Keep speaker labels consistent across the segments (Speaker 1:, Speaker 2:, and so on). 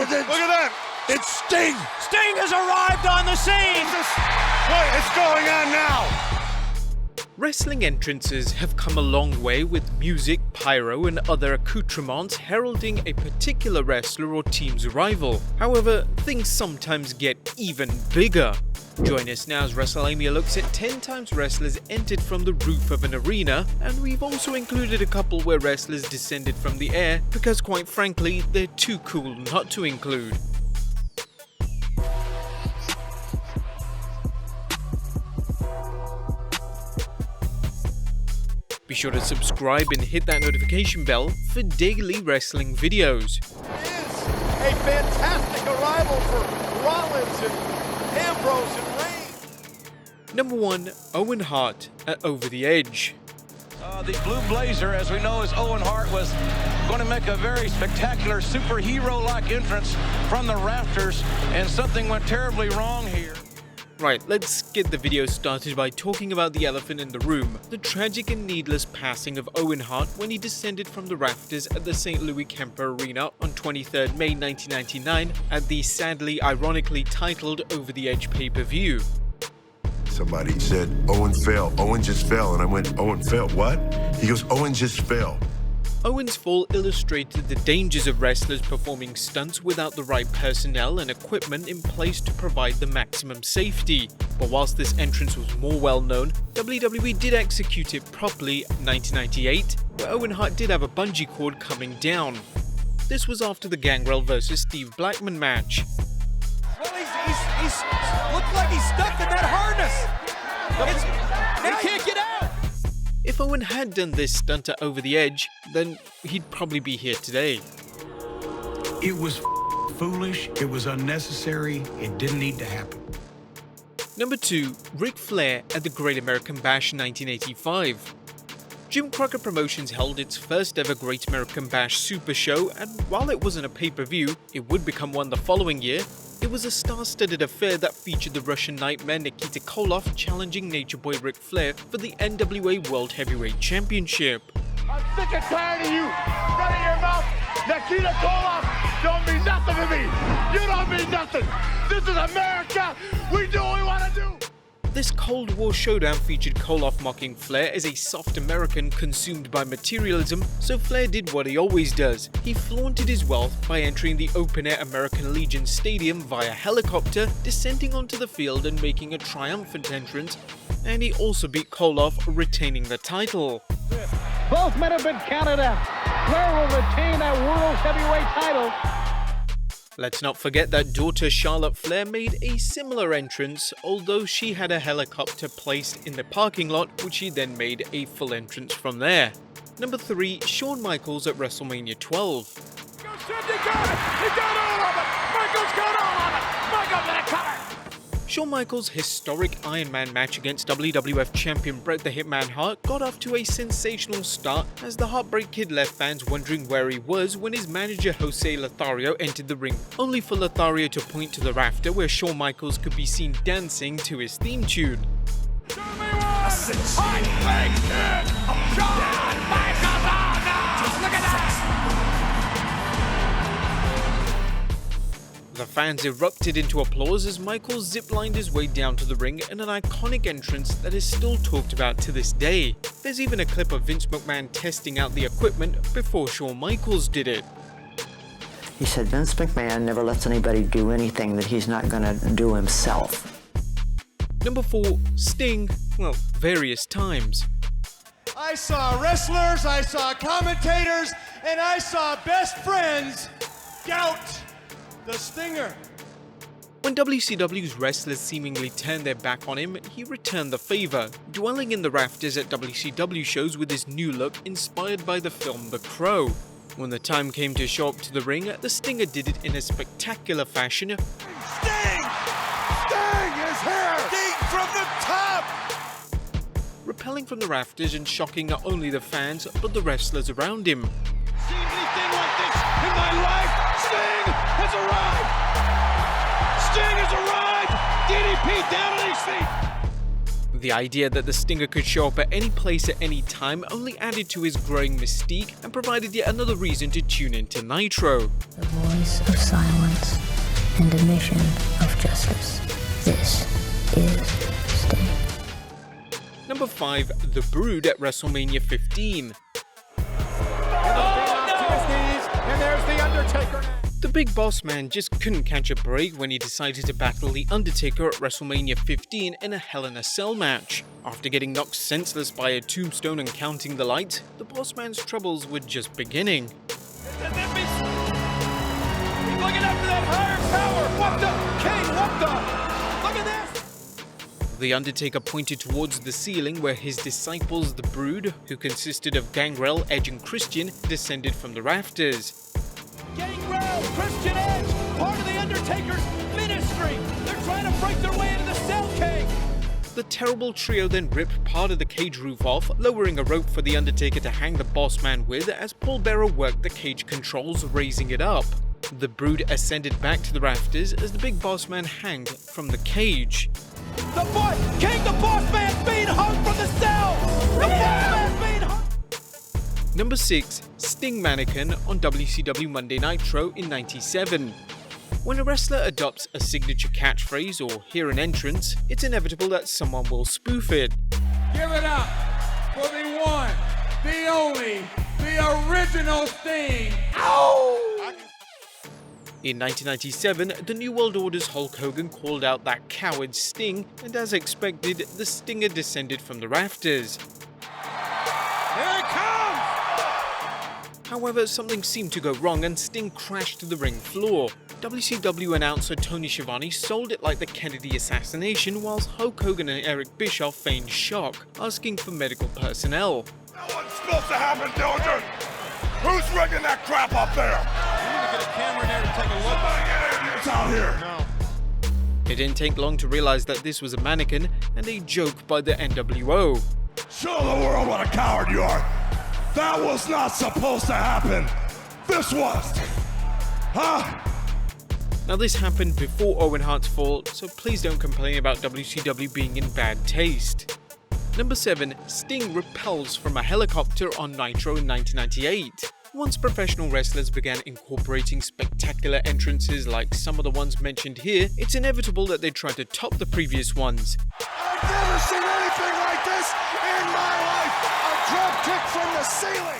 Speaker 1: Look at that! It's Sting!
Speaker 2: Sting has arrived on the scene!
Speaker 1: What is going on now?
Speaker 3: Wrestling entrances have come a long way, with music, pyro and other accoutrements heralding a particular wrestler or team's arrival. However, things sometimes get even bigger. Join us now as Wrestlelamia looks at 10 times wrestlers entered from the roof of an arena, and we've also included a couple where wrestlers descended from the air because, quite frankly, they're too cool not to include. Be sure to subscribe and hit that notification bell for daily wrestling videos.
Speaker 4: It is a fantastic arrival for Rollins and Ambrose and Reigns.
Speaker 3: Number 1. Owen Hart at Over the Edge.
Speaker 5: The Blue Blazer, as we know, as Owen Hart, was going to make a very spectacular superhero-like entrance from the rafters, and something went terribly wrong here.
Speaker 3: Right, let's get the video started by talking about the elephant in the room, the tragic and needless passing of Owen Hart when he descended from the rafters at the St. Louis Kemper Arena on 23rd May 1999 at the sadly ironically titled Over the Edge pay-per-view.
Speaker 1: Somebody said, Owen fell. Owen just fell. And I went, Owen fell? What? He goes, Owen just fell.
Speaker 3: Owen's fall illustrated the dangers of wrestlers performing stunts without the right personnel and equipment in place to provide the maximum safety. But whilst this entrance was more well known, WWE did execute it properly in 1998, where Owen Hart did have a bungee cord coming down. This was after the Gangrel vs Steve Blackman match.
Speaker 2: Well, he's looked like he's stuck in that harness. He can't get out.
Speaker 3: If Owen had done this stunt at Over the Edge, then he'd probably be here today.
Speaker 6: It was foolish, it was unnecessary, it didn't need to happen.
Speaker 3: Number 2. Ric Flair at the Great American Bash 1985. Jim Crockett Promotions held its first ever Great American Bash Super Show, and while it wasn't a pay-per-view, it would become one the following year. It was a star-studded affair that featured the Russian Nightmare Nikita Koloff challenging Nature Boy Ric Flair for the NWA World Heavyweight Championship.
Speaker 4: I'm sick and tired of you running your mouth. Nikita Koloff don't mean nothing to me. You don't mean nothing. This is America. We do what we want to do.
Speaker 3: This Cold War showdown featured Koloff mocking Flair as a soft American consumed by materialism, so Flair did what he always does. He flaunted his wealth by entering the open-air American Legion Stadium via helicopter, descending onto the field and making a triumphant entrance, and he also beat Koloff, retaining the title.
Speaker 7: Both men have been counted out. Flair will retain that World Heavyweight title.
Speaker 3: Let's not forget that daughter Charlotte Flair made a similar entrance, although she had a helicopter placed in the parking lot, which she then made a full entrance from there. Number 3. Shawn Michaels at WrestleMania 12.
Speaker 4: He got all of it. Michaels got all of it. Michaels in a cover.
Speaker 3: Shawn Michaels' historic Iron Man match against WWF champion Bret the Hitman Hart got off to a sensational start, as the Heartbreak Kid left fans wondering where he was when his manager Jose Lothario entered the ring, only for Lothario to point to the rafter where Shawn Michaels could be seen dancing to his theme tune.
Speaker 4: Show me one. Heartbreak Kid. Shawn Michaels. Oh no. Look at that.
Speaker 3: The fans erupted into applause as Michaels ziplined his way down to the ring in an iconic entrance that is still talked about to this day. There's even a clip of Vince McMahon testing out the equipment before Shawn Michaels did it.
Speaker 8: He said Vince McMahon never lets anybody do anything that he's not going to do himself.
Speaker 3: Number 4. Sting, well, various times.
Speaker 4: I saw wrestlers, I saw commentators, and I saw best friends gout the Stinger.
Speaker 3: When WCW's wrestlers seemingly turned their back on him, he returned the favor, dwelling in the rafters at WCW shows with his new look inspired by the film The Crow. When the time came to show up to the ring, the Stinger did it in a spectacular fashion.
Speaker 4: Sting! Sting is here! Sting from the top!
Speaker 3: Rappelling from the rafters and shocking not only the fans, but the wrestlers around him.
Speaker 4: Seen anything like this in my life? Sting has arrived! Sting has arrived! DDP down on his feet!
Speaker 3: The idea that the Stinger could show up at any place at any time only added to his growing mystique and provided yet another reason to tune into Nitro.
Speaker 9: The voice of silence and a mission of justice. This is Sting.
Speaker 3: Number 5, The Brood at WrestleMania 15.
Speaker 2: And there's the Undertaker.
Speaker 3: The Big Boss Man just couldn't catch a break when he decided to battle the Undertaker at WrestleMania 15 in a Hell in a Cell match. After getting knocked senseless by a tombstone and counting the lights, the Boss Man's troubles were just beginning.
Speaker 2: He's looking after that higher power. What the? King, what the? Look at this.
Speaker 3: The Undertaker pointed towards the ceiling where his disciples, the Brood, who consisted of Gangrel, Edge and Christian, descended from the rafters.
Speaker 2: Gangrel, Christian Edge, part of the Undertaker's ministry. They're trying to break their way into the Cell King.
Speaker 3: The terrible trio then ripped part of the cage roof off, lowering a rope for the Undertaker to hang the Boss Man with as Paul Bearer worked the cage controls, raising it up. The Brood ascended back to the rafters as the Big Boss Man hanged from the cage.
Speaker 2: The Boss Man's being hung from the cell. The Boss Man's being hung.
Speaker 3: Number 6, Sting Mannequin on WCW Monday Nitro in '97. When a wrestler adopts a signature catchphrase or hear an entrance, it's inevitable that someone will spoof it.
Speaker 2: Give it up for the one, the only, the original Sting. Ow!
Speaker 3: In 1997, the New World Order's Hulk Hogan called out that coward Sting, and as expected, the Stinger descended from the rafters.
Speaker 2: Here it comes!
Speaker 3: However, something seemed to go wrong and Sting crashed to the ring floor. WCW announcer Tony Schiavone sold it like the Kennedy assassination, whilst Hulk Hogan and Eric Bischoff feigned shock, asking for medical personnel.
Speaker 4: That wasn't supposed to happen, Dillinger! Who's rigging that crap up there?
Speaker 2: We need to get a camera in there to take a look.
Speaker 4: Somebody get idiots out here!
Speaker 3: It didn't take long to realize that this was a mannequin and a joke by the NWO.
Speaker 4: Show the world what a coward you are! That was not supposed to happen! This was! Huh?
Speaker 3: Now this happened before Owen Hart's fall, so please don't complain about WCW being in bad taste. Number 7, Sting repels from a helicopter on Nitro in 1998. Once professional wrestlers began incorporating spectacular entrances like some of the ones mentioned here, it's inevitable that they try to top the previous ones.
Speaker 4: I've never seen anything like this in my life! A drop kick from the ceiling!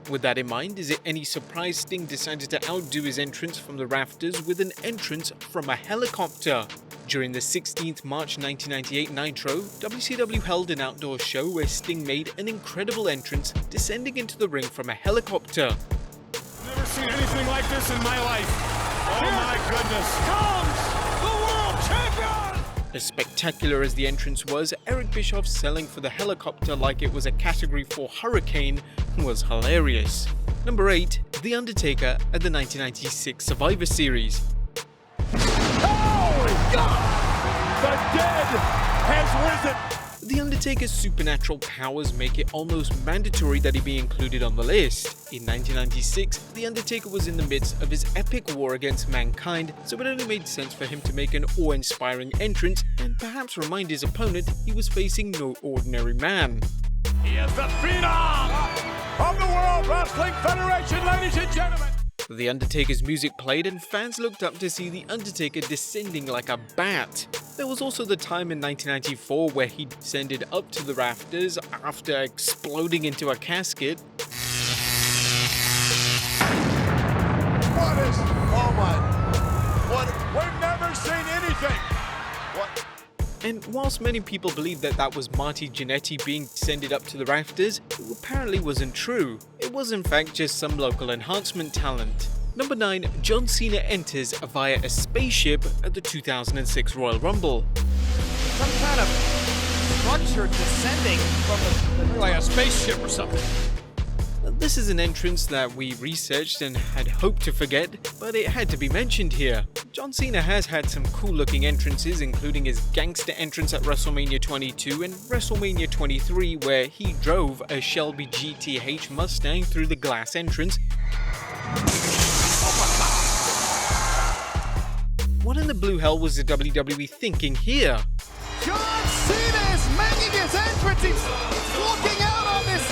Speaker 3: With that in mind, is it any surprise Sting decided to outdo his entrance from the rafters with an entrance from a helicopter? During the 16th March 1998 Nitro, WCW held an outdoor show where Sting made an incredible entrance, descending into the ring from a helicopter.
Speaker 4: Never seen anything like this in my life! Oh my goodness!
Speaker 2: Comes the world champion!
Speaker 3: As spectacular as the entrance was, Eric Bischoff selling for the helicopter like it was a Category 4 hurricane was hilarious. Number 8, The Undertaker at the 1996 Survivor Series.
Speaker 4: Oh God! The dead has risen!
Speaker 3: The Undertaker's supernatural powers make it almost mandatory that he be included on the list. In 1996, The Undertaker was in the midst of his epic war against mankind, so it only made sense for him to make an awe-inspiring entrance and perhaps remind his opponent he was facing no ordinary man.
Speaker 4: He is the phenom of the World Wrestling Federation, ladies and gentlemen!
Speaker 3: The Undertaker's music played and fans looked up to see The Undertaker descending like a bat. There was also the time in 1994 where he descended up to the rafters after exploding into a casket.
Speaker 4: What is... Oh my... What... We've never seen anything! What...
Speaker 3: And whilst many people believe that that was Marty Jannetty being descended up to the rafters, it apparently wasn't true. It was in fact just some local enhancement talent. Number 9, John Cena enters via a spaceship at the 2006 Royal Rumble.
Speaker 2: Some kind of structure descending from like a spaceship or something.
Speaker 3: This is an entrance that we researched and had hoped to forget, but it had to be mentioned here. John Cena has had some cool looking entrances, including his gangster entrance at WrestleMania 22 and WrestleMania 23, where he drove a Shelby GTH Mustang through the glass entrance. What in the blue hell was the WWE thinking here?
Speaker 2: John Cena is making making his entrance. He's walking out on this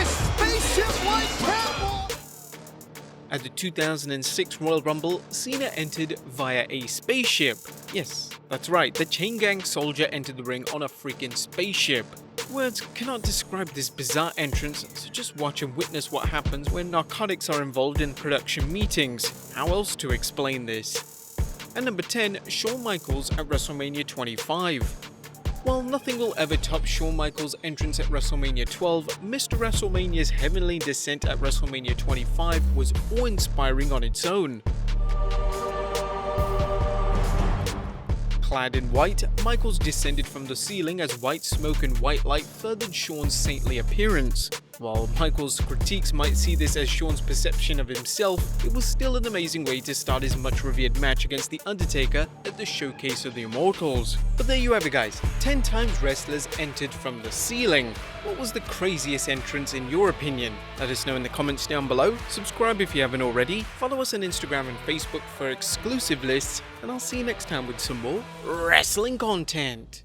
Speaker 2: spaceship-like catwalk.
Speaker 3: At the 2006 Royal Rumble, Cena entered via a spaceship. Yes, that's right, the Chain Gang soldier entered the ring on a freaking spaceship. Words cannot describe this bizarre entrance, so just watch and witness what happens when narcotics are involved in production meetings. How else to explain this? And number 10, Shawn Michaels at WrestleMania 25. While nothing will ever top Shawn Michaels' entrance at WrestleMania 12, Mr. WrestleMania's heavenly descent at WrestleMania 25 was awe-inspiring on its own. Clad in white, Michaels descended from the ceiling as white smoke and white light furthered Shawn's saintly appearance. While Michaels' critiques might see this as Shawn's perception of himself, it was still an amazing way to start his much revered match against The Undertaker at the Showcase of the Immortals. But there you have it guys, 10 times wrestlers entered from the ceiling. What was the craziest entrance in your opinion? Let us know in the comments down below, subscribe if you haven't already, follow us on Instagram and Facebook for exclusive lists, and I'll see you next time with some more wrestling content.